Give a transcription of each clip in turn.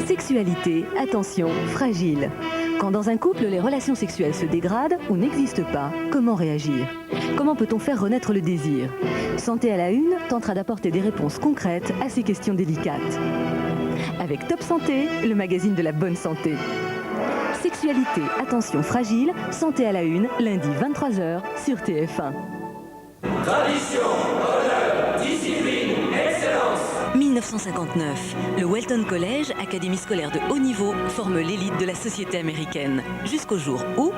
Sexualité, attention, fragile. Quand dans un couple, les relations sexuelles se dégradent ou n'existent pas, comment réagir? Comment peut-on faire renaître le désir? Santé à la Une tentera d'apporter des réponses concrètes à ces questions délicates. Avec Top Santé, le magazine de la bonne santé. Sexualité, attention, fragile, Santé à la Une, lundi 23h sur TF1. Tradition, honneur, discipline, excellence. 1959, le Welton College, académie scolaire de haut niveau, forme l'élite de la société américaine. Jusqu'au jour où...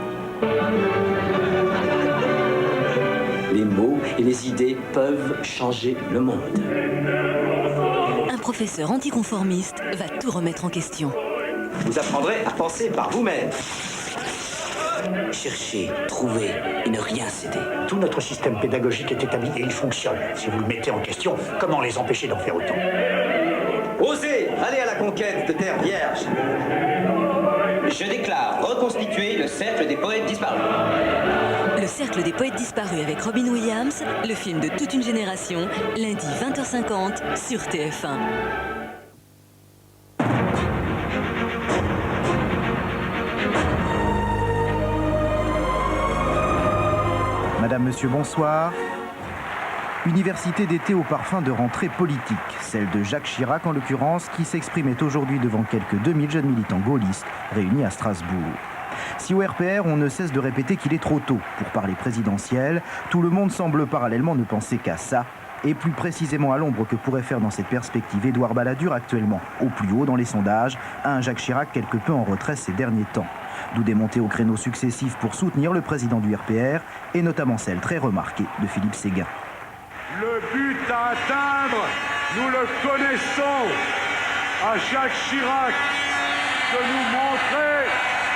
les mots et les idées peuvent changer le monde. Un professeur anticonformiste va tout remettre en question. Vous apprendrez à penser par vous-même. Chercher, trouver et ne rien céder. Tout notre système pédagogique est établi et il fonctionne. Si vous le mettez en question, comment les empêcher d'en faire autant? Osez aller à la conquête de terres vierges. Je déclare reconstituer le Cercle des Poètes Disparus. Le Cercle des Poètes Disparus avec Robin Williams, le film de toute une génération, lundi 20h50 sur TF1. Madame, Monsieur, bonsoir. Université d'été au parfum de rentrée politique, celle de Jacques Chirac en l'occurrence, qui s'exprimait aujourd'hui devant quelques 2000 jeunes militants gaullistes réunis à Strasbourg. Si au RPR on ne cesse de répéter qu'il est trop tôt pour parler présidentiel, tout le monde semble parallèlement ne penser qu'à ça, et plus précisément à l'ombre que pourrait faire dans cette perspective Édouard Balladur, actuellement au plus haut dans les sondages, à un Jacques Chirac quelque peu en retrait ces derniers temps. D'où des montées au créneau successifs pour soutenir le président du RPR, et notamment celle très remarquée de Philippe Séguin. Le but à atteindre, nous le connaissons. À Jacques Chirac de nous montrer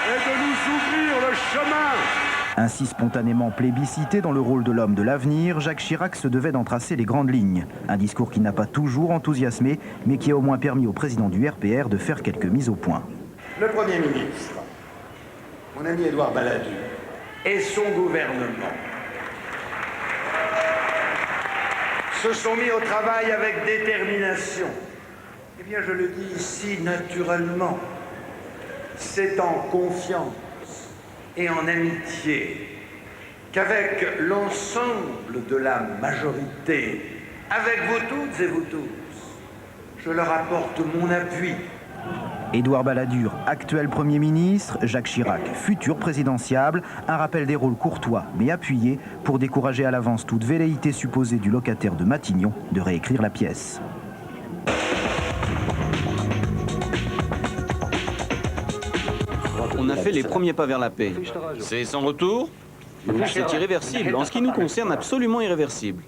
et de nous ouvrir le chemin. Ainsi spontanément plébiscité dans le rôle de l'homme de l'avenir, Jacques Chirac se devait d'en tracer les grandes lignes. Un discours qui n'a pas toujours enthousiasmé, mais qui a au moins permis au président du RPR de faire quelques mises au point. Le Premier ministre, mon ami Édouard Balladur, et son gouvernement se sont mis au travail avec détermination. Eh bien, je le dis ici naturellement, c'est en confiance et en amitié qu'avec l'ensemble de la majorité, avec vous toutes et vous tous, je leur apporte mon appui. Édouard Balladur, actuel Premier ministre, Jacques Chirac, futur présidentiable, un rappel des rôles courtois mais appuyés pour décourager à l'avance toute velléité supposée du locataire de Matignon de réécrire la pièce. On a fait les premiers pas vers la paix. C'est sans retour? C'est irréversible. En ce qui nous concerne, absolument irréversible.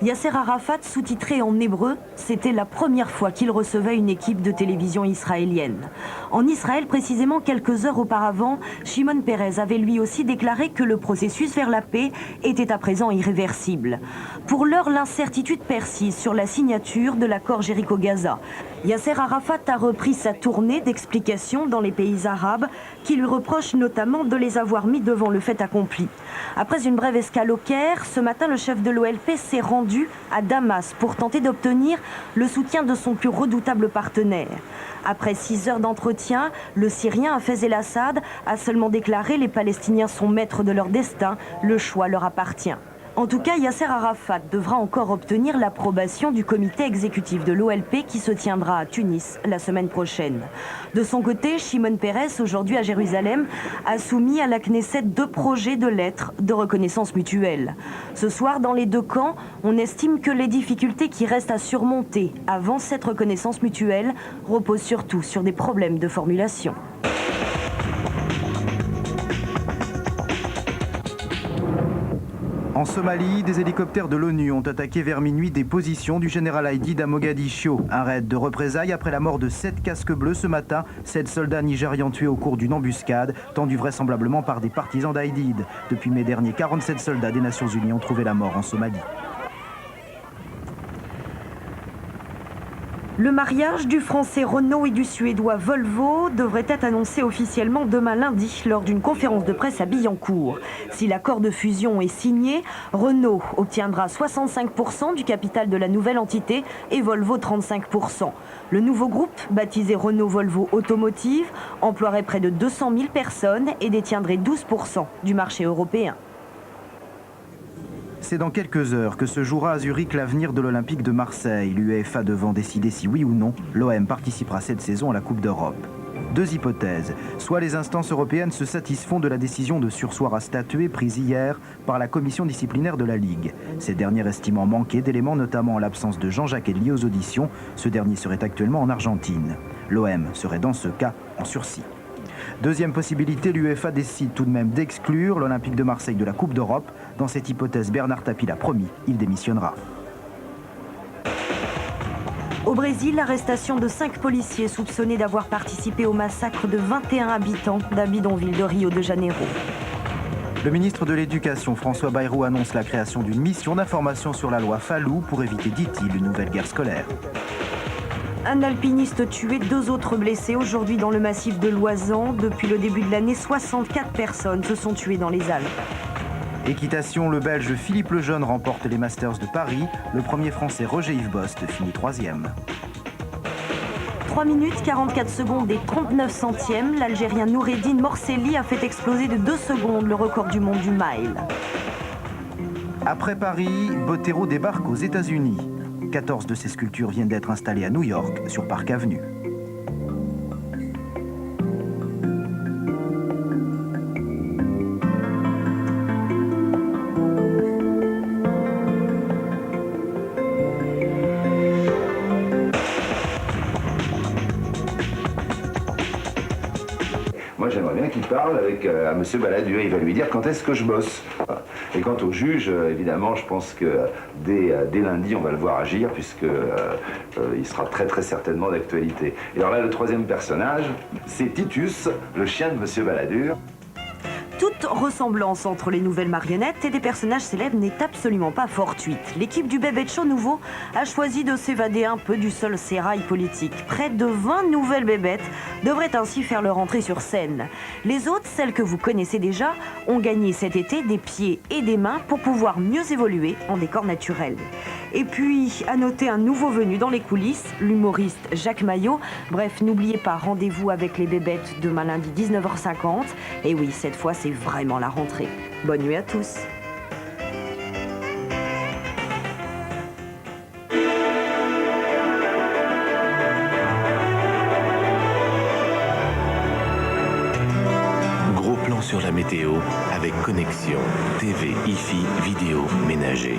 Yasser Arafat, sous-titré en hébreu, c'était la première fois qu'il recevait une équipe de télévision israélienne. En Israël, précisément quelques heures auparavant, Shimon Peres avait lui aussi déclaré que le processus vers la paix était à présent irréversible. Pour l'heure, l'incertitude persiste sur la signature de l'accord Jéricho-Gaza. Yasser Arafat a repris sa tournée d'explications dans les pays arabes, qui lui reprochent notamment de les avoir mis devant le fait accompli. Après une brève escale au Caire, ce matin, le chef de l'OLP s'est rendu à Damas pour tenter d'obtenir le soutien de son plus redoutable partenaire. Après 6 heures d'entretien, le Syrien Hafez el-Assad a seulement déclaré « Les Palestiniens sont maîtres de leur destin, le choix leur appartient ». En tout cas, Yasser Arafat devra encore obtenir l'approbation du comité exécutif de l'OLP qui se tiendra à Tunis la semaine prochaine. De son côté, Shimon Peres, aujourd'hui à Jérusalem, a soumis à la Knesset 2 projets de lettres de reconnaissance mutuelle. Ce soir, dans les 2 camps, on estime que les difficultés qui restent à surmonter avant cette reconnaissance mutuelle reposent surtout sur des problèmes de formulation. En Somalie, des hélicoptères de l'ONU ont attaqué vers minuit des positions du général Aidid à Mogadiscio. Un raid de représailles après la mort de 7 casques bleus ce matin, 7 soldats nigérians tués au cours d'une embuscade, tendue vraisemblablement par des partisans d'Aidid. Depuis mai dernier, 47 soldats des Nations Unies ont trouvé la mort en Somalie. Le mariage du français Renault et du suédois Volvo devrait être annoncé officiellement demain lundi lors d'une conférence de presse à Billancourt. Si l'accord de fusion est signé, Renault obtiendra 65% du capital de la nouvelle entité et Volvo 35%. Le nouveau groupe, baptisé Renault Volvo Automotive, emploierait près de 200 000 personnes et détiendrait 12% du marché européen. C'est dans quelques heures que se jouera à Zurich l'avenir de l'Olympique de Marseille. L'UEFA devant décider si oui ou non l'OM participera cette saison à la Coupe d'Europe. Deux hypothèses. Soit les instances européennes se satisfont de la décision de surseoir à statuer prise hier par la commission disciplinaire de la Ligue. Ces derniers estimant manquer d'éléments, notamment l'absence de Jean-Jacques Edli aux auditions. Ce dernier serait actuellement en Argentine. L'OM serait dans ce cas en sursis. Deuxième possibilité, l'UEFA décide tout de même d'exclure l'Olympique de Marseille de la Coupe d'Europe. Dans cette hypothèse, Bernard Tapie l'a promis, il démissionnera. Au Brésil, l'arrestation de 5 policiers soupçonnés d'avoir participé au massacre de 21 habitants d'un bidonville de Rio de Janeiro. Le ministre de l'Éducation, François Bayrou, annonce la création d'une mission d'information sur la loi Fallou pour éviter, dit-il, une nouvelle guerre scolaire. Un alpiniste tué, 2 autres blessés aujourd'hui dans le massif de l'Oisans. Depuis le début de l'année, 64 personnes se sont tuées dans les Alpes. Équitation, le Belge Philippe Lejeune remporte les Masters de Paris. Le premier Français Roger-Yves Bost finit 3e. 3 minutes 44 secondes et 39 centièmes, l'Algérien Noureddine Morcelli a fait exploser de 2 secondes le record du monde du mile. Après Paris, Botero débarque aux États-Unis. 14 de ces sculptures viennent d'être installées à New York, sur Park Avenue. Moi, j'aimerais bien qu'il parle avec à M. Balladur. Il va lui dire quand est-ce que je bosse. Et quant au juge, évidemment, je pense que dès lundi, on va le voir agir, puisqu'il sera très très certainement d'actualité. Et alors là, le troisième personnage, c'est Titus, le chien de M. Balladur. Toute ressemblance entre les nouvelles marionnettes et des personnages célèbres n'est absolument pas fortuite. L'équipe du Bébé Show nouveau a choisi de s'évader un peu du seul sérail politique. Près de 20 nouvelles bébêtes devraient ainsi faire leur entrée sur scène. Les autres, celles que vous connaissez déjà, ont gagné cet été des pieds et des mains pour pouvoir mieux évoluer en décor naturel. Et puis, à noter un nouveau venu dans les coulisses, l'humoriste Jacques Maillot. Bref, n'oubliez pas, rendez-vous avec les bébêtes demain lundi 19h50. Et oui, cette fois, c'est vraiment la rentrée. Bonne nuit à tous. Gros plan sur la météo avec Connexion, TV, IFI, vidéo, ménager.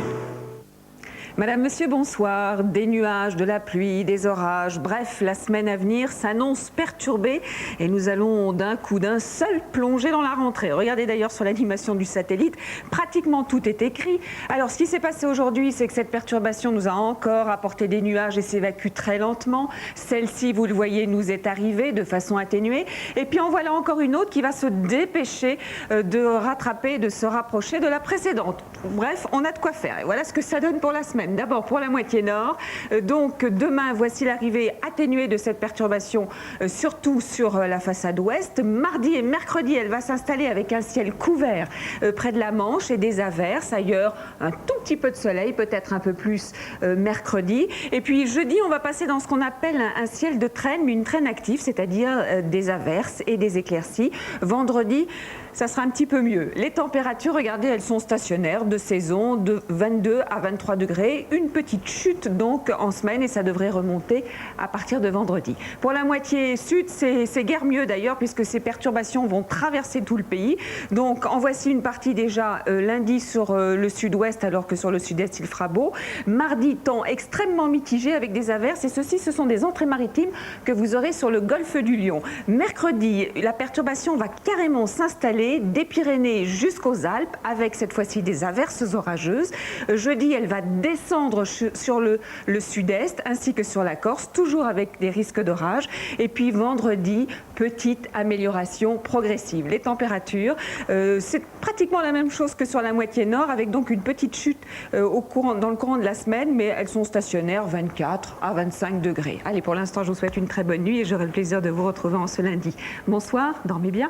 Madame, monsieur, bonsoir. Des nuages, de la pluie, des orages, bref, la semaine à venir s'annonce perturbée et nous allons d'un coup d'un seul plonger dans la rentrée. Regardez d'ailleurs sur l'animation du satellite, pratiquement tout est écrit. Alors ce qui s'est passé aujourd'hui, c'est que cette perturbation nous a encore apporté des nuages et s'évacue très lentement. Celle-ci, vous le voyez, nous est arrivée de façon atténuée. Et puis en voilà encore une autre qui va se dépêcher de rattraper, de se rapprocher de la précédente. Bref, on a de quoi faire. Et voilà ce que ça donne pour la semaine. D'abord pour la moitié nord. Donc demain, voici l'arrivée atténuée de cette perturbation, surtout sur la façade ouest. Mardi et mercredi, elle va s'installer avec un ciel couvert près de la Manche et des averses. Ailleurs, un tout petit peu de soleil, peut-être un peu plus mercredi. Et puis jeudi, on va passer dans ce qu'on appelle un ciel de traîne, mais une traîne active, c'est-à-dire des averses et des éclaircies. Vendredi, ça sera un petit peu mieux. Les températures, regardez, elles sont stationnaires de saison, de 22 à 23 degrés. Une petite chute donc en semaine et ça devrait remonter à partir de vendredi. Pour la moitié sud, c'est guère mieux d'ailleurs puisque ces perturbations vont traverser tout le pays. Donc en voici une partie déjà lundi sur le sud-ouest alors que sur le sud-est il fera beau. Mardi, temps extrêmement mitigé avec des averses et ceci, ce sont des entrées maritimes que vous aurez sur le golfe du Lion. Mercredi, la perturbation va carrément s'installer journée des Pyrénées jusqu'aux Alpes, avec cette fois-ci des averses orageuses. Jeudi, elle va descendre sur le sud-est ainsi que sur la Corse, toujours avec des risques d'orage. Et puis vendredi, petite amélioration progressive. Les températures, c'est pratiquement la même chose que sur la moitié nord, avec donc une petite chute dans le courant de la semaine, mais elles sont stationnaires 24 à 25 degrés. Allez, pour l'instant, je vous souhaite une très bonne nuit et j'aurai le plaisir de vous retrouver en ce lundi. Bonsoir, dormez bien.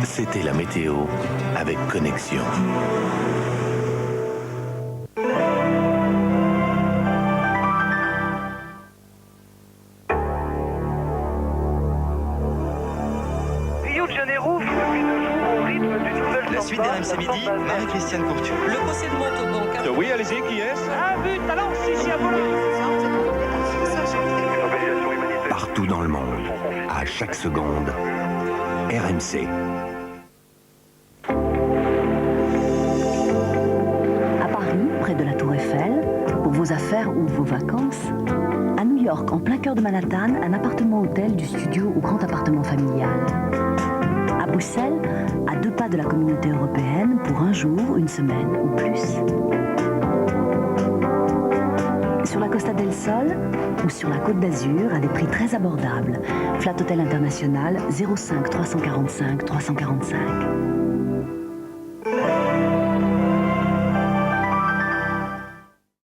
C'était la météo avec Connexion. La suite d'RMC Midi, Marie-Christiane Courtieu. Le procès de Montauban. Oui, allez-y, qui est-ce? Un but, alors si, à Partout dans le monde, à chaque seconde, RMC. À Paris, près de la Tour Eiffel, pour vos affaires ou vos vacances. À New York, en plein cœur de Manhattan, un appartement-hôtel du studio au grand appartement familial. À Bruxelles, à 2 pas de la communauté européenne, pour un jour, une semaine ou plus. Sur la Costa del Sol ou sur la Côte d'Azur à des prix très abordables. Flat Hotel International 05 345 345.